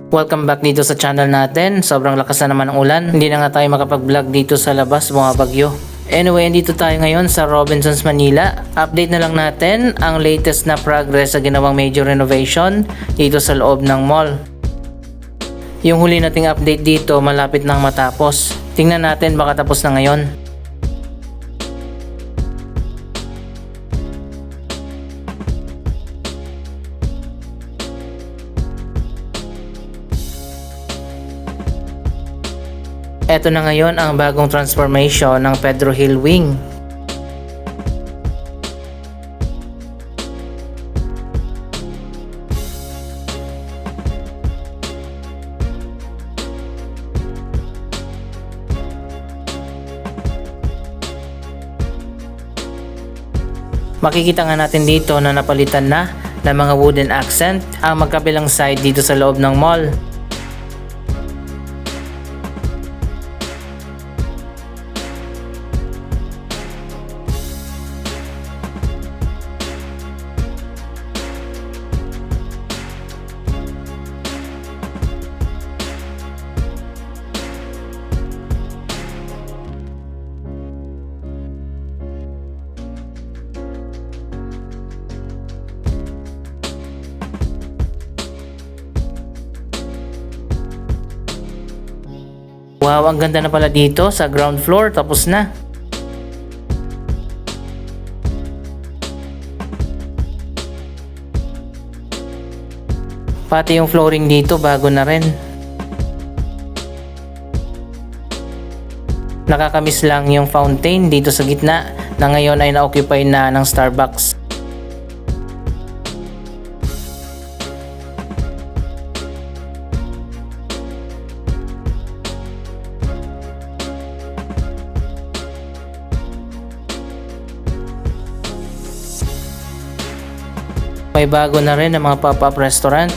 Welcome back dito sa channel natin. Sobrang lakas na naman ng ulan. Hindi na nga tayo makapag-vlog dito sa labas, mga bagyo. Anyway, dito tayo ngayon sa Robinsons, Manila. Update na lang natin ang latest na progress sa ginawang major renovation dito sa loob ng mall. Yung huli nating update dito malapit nang matapos. Tingnan natin baka tapos na ngayon. Ito na ngayon ang bagong transformation ng Pedro Hill Wing. Makikita nga natin dito na napalitan na ng mga wooden accent ang magkabilang side dito sa loob ng mall. Wow, ang ganda na pala dito sa ground floor, tapos na. Pati yung flooring dito bago na rin. Nakakamiss lang yung fountain dito sa gitna na ngayon ay na-occupy na ng Starbucks. May bago na rin ng mga pop-up restaurant.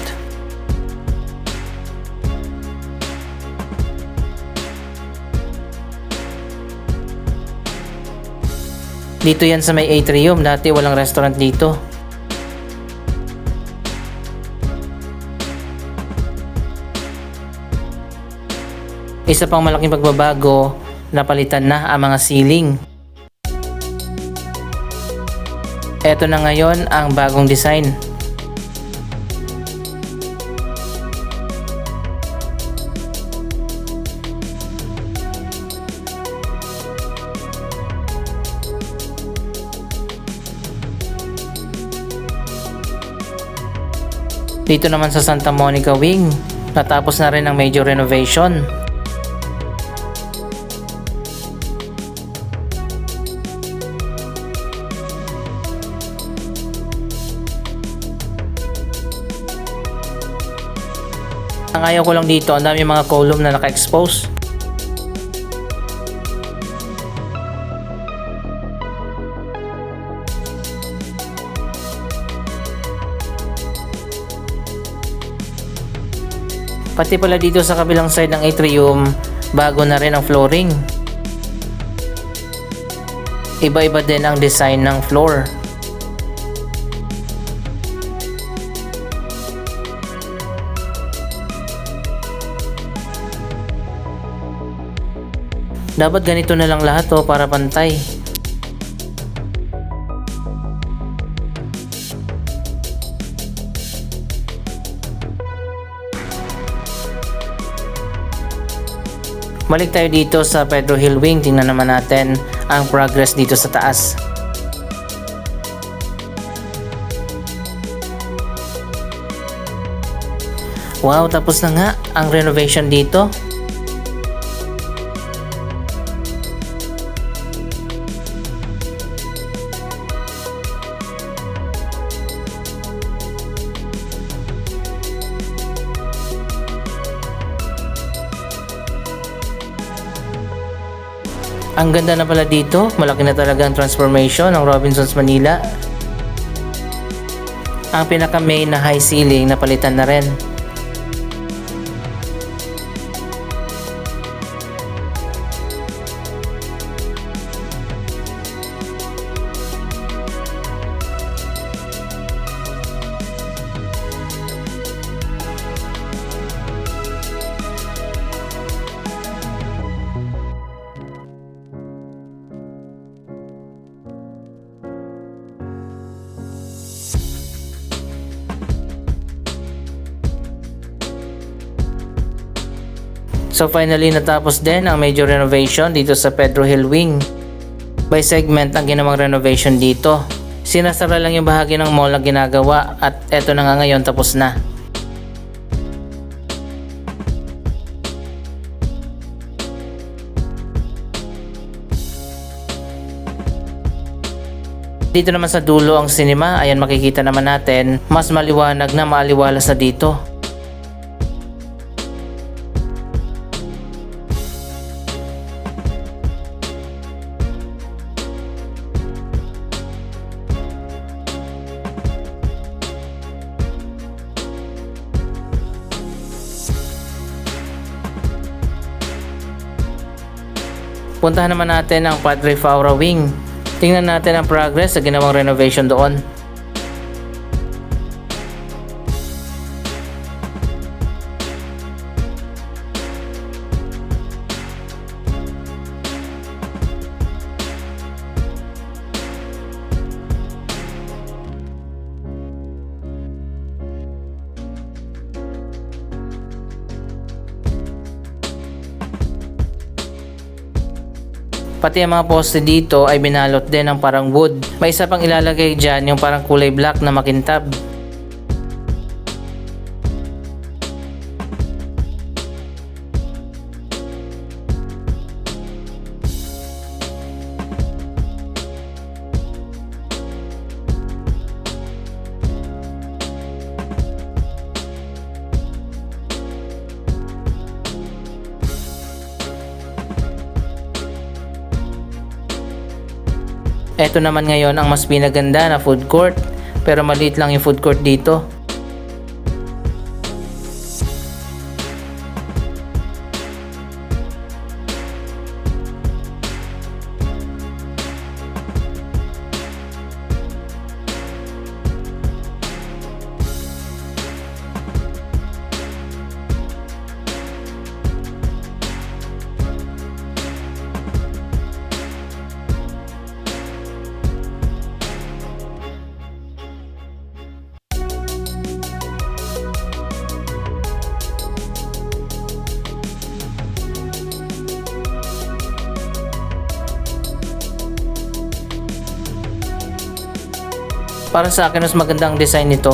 Dito yan sa may atrium, dati walang restaurant dito. Isa pang malaking pagbabago, napalitan na ang mga ceiling. Ito na ngayon ang bagong design. Dito naman sa Santa Monica Wing, natapos na rin ang major renovation. Ang ayaw ko lang dito, ang dami mga column na naka-expose. Pati pala dito sa kabilang side ng atrium, bago na rin ang flooring. Iba-iba din ang design ng floor. Dapat ganito na lang lahat para pantay. Balik tayo dito sa Pedro Hill Wing. Tingnan naman natin ang progress dito sa taas. Wow, tapos na nga ang renovation dito. Ang ganda na pala dito, malaki na talaga ang transformation ng Robinsons, Manila. Ang pinaka main na high ceiling napalitan na rin. So finally natapos din ang major renovation dito sa Pedro Hill Wing. By segment ang ginawang renovation dito. Sinasara lang yung bahagi ng mall na ginagawa at eto na nga ngayon tapos na. Dito naman sa dulo ang cinema, ayan makikita naman natin, mas maliwanag na maaliwalas na dito. Puntahan naman natin ang Padre Faura Wing. Tingnan natin ang progress sa ginawang renovation doon. Pati ang mga poste dito ay binalot din ng parang wood. May isa pang ilalagay dyan yung parang kulay black na makintab. Ito naman ngayon ang mas pinaganda na food court, pero maliit lang yung food court dito. Para sa akin mas magandang design nito.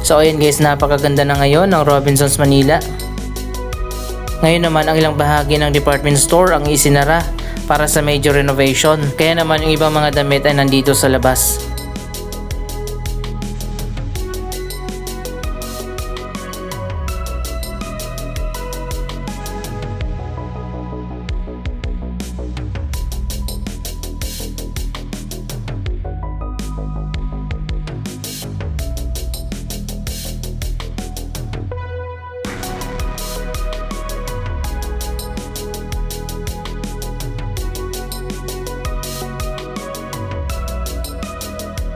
So ayun guys, napakaganda na ngayon ng Robinsons Manila. Ngayon naman ang ilang bahagi ng department store ang isinara para sa major renovation. Kaya naman yung ibang mga damit ay nandito sa labas.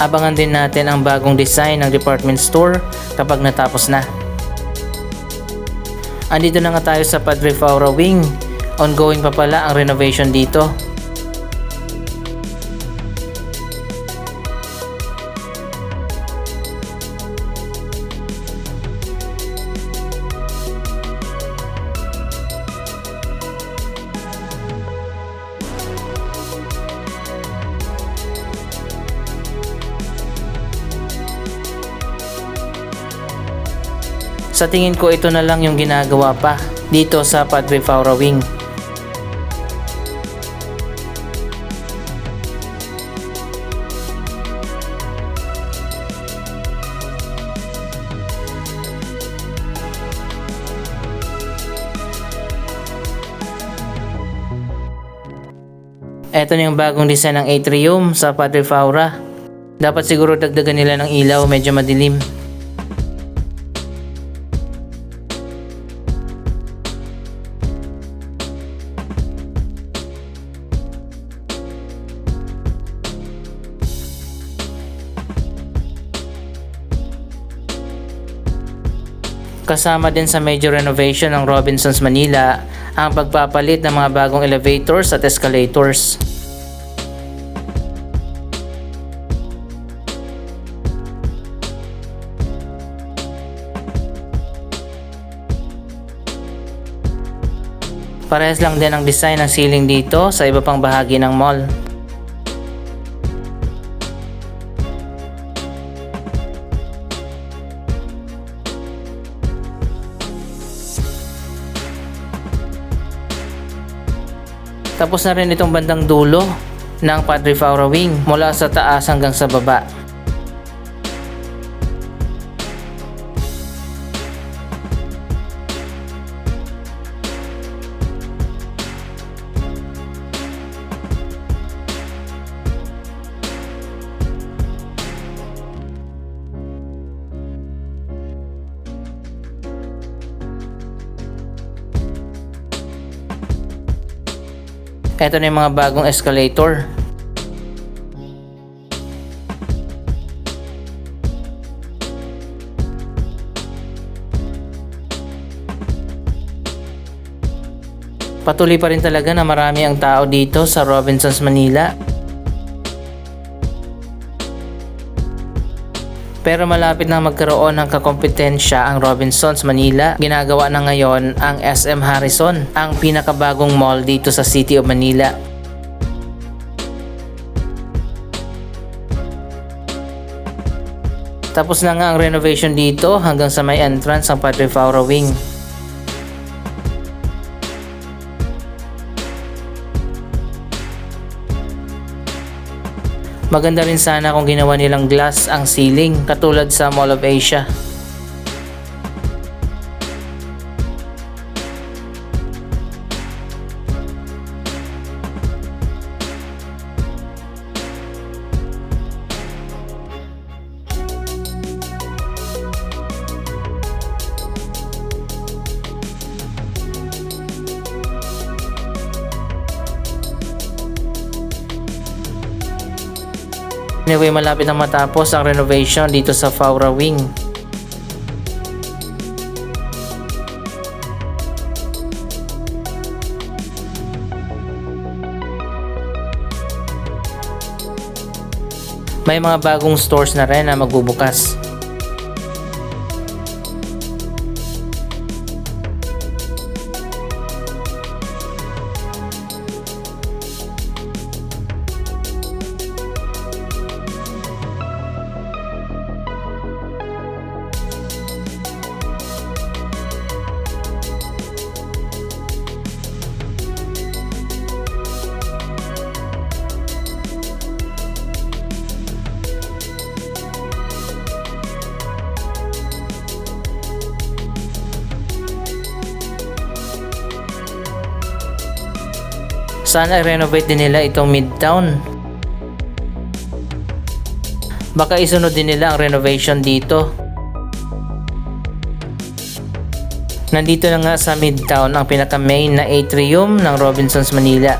Abangan din natin ang bagong design ng department store kapag natapos na. Andito na nga tayo sa Padre Faura Wing. Ongoing pa pala ang renovation dito. Sa tingin ko ito na lang yung ginagawa pa dito sa Padre Faura Wing. Ito na yung bagong design ng atrium sa Padre Faura. Dapat siguro dagdagan nila ng ilaw, medyo madilim. Kasama din sa major renovation ng Robinsons Manila ang pagpapalit ng mga bagong elevators at escalators. Parehas lang din ang design ng ceiling dito sa iba pang bahagi ng mall. Tapos na rin itong bandang dulo ng Padre Faura Wing mula sa taas hanggang sa baba. Ito na yung mga bagong escalator. Patuloy pa rin talaga na marami ang tao dito sa Robinsons Manila. Pero malapit na magkaroon ng kakompetensya ang Robinsons Manila. Ginagawa na ngayon ang SM Harrison, ang pinakabagong mall dito sa City of Manila. Tapos na nga ang renovation dito hanggang sa may entrance ang Padre Faura Wing. Maganda rin sana kung ginawa nilang glass ang ceiling katulad sa Mall of Asia. Anyway, malapit na matapos ang renovation dito sa Faura Wing. May mga bagong stores na rin na magbubukas. Sana i-renovate din nila itong Midtown. Baka isunod din nila ang renovation dito. Nandito na nga sa Midtown ang pinaka-main na atrium ng Robinsons Manila.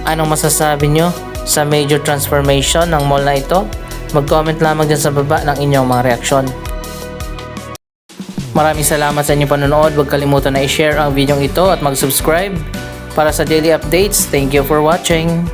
Anong masasabi nyo sa major transformation ng mall na ito? Mag-comment lamang dyan sa baba ng inyong mga reaksyon. Maraming salamat sa inyong panonood. Huwag kalimutan na i-share ang video ito at mag-subscribe para sa daily updates. Thank you for watching.